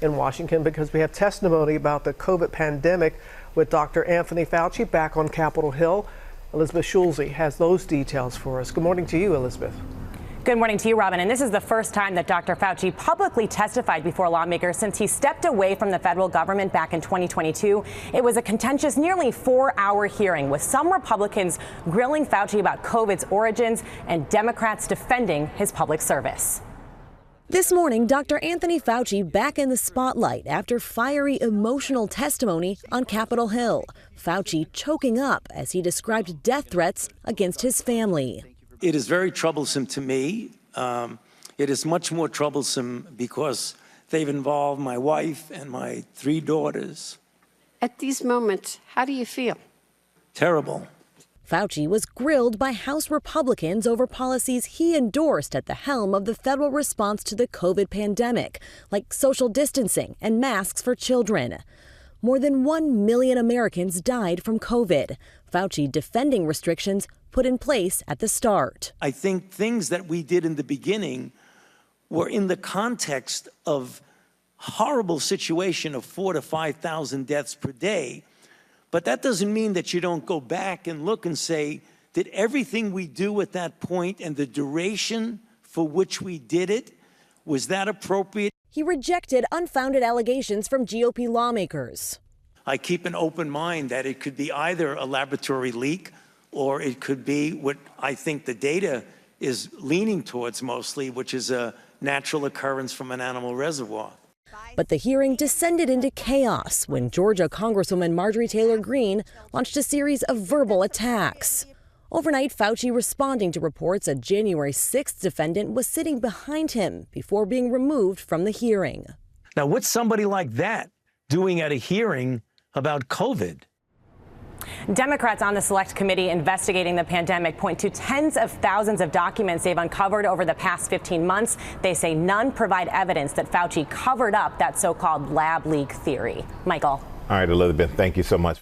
in Washington because we have testimony about the COVID pandemic with Dr. Anthony Fauci back on Capitol Hill. Elizabeth Schulze has those details for us. Good morning to you, Elizabeth. Good morning to you, Robin. And this is the first time that Dr. Fauci publicly testified before lawmakers since he stepped away from the federal government back in 2022. It was a contentious, nearly 4-hour hearing with some Republicans grilling Fauci about COVID's origins and Democrats defending his public service. This morning, Dr. Anthony Fauci back in the spotlight after fiery, emotional testimony on Capitol Hill. Fauci choking up as he described death threats against his family. It is very troublesome to me. It is much more troublesome because they've involved my wife and my 3 daughters. At these moments, how do you feel? Terrible. Fauci was grilled by House Republicans over policies he endorsed at the helm of the federal response to the COVID pandemic, like social distancing and masks for children. More than 1 million Americans died from COVID. Fauci defending restrictions put in place at the start. I think things that we did in the beginning were in the context of horrible situation of 4,000 to 5,000 deaths per day. But that doesn't mean that you don't go back and look and say, did everything we do at that point and the duration for which we did it, was that appropriate? He rejected unfounded allegations from GOP lawmakers. I keep an open mind that it could be either a laboratory leak or it could be what I think the data is leaning towards mostly, which is a natural occurrence from an animal reservoir. But the hearing descended into chaos when Georgia Congresswoman Marjorie Taylor Greene launched a series of verbal attacks. Overnight, Fauci responding to reports a January 6th defendant was sitting behind him before being removed from the hearing. Now, what's somebody like that doing at a hearing about COVID? Democrats on the Select Committee investigating the pandemic point to tens of thousands of documents they've uncovered over the past 15 months. They say none provide evidence that Fauci covered up that so-called lab leak theory. Michael. All right, Elizabeth, thank you so much.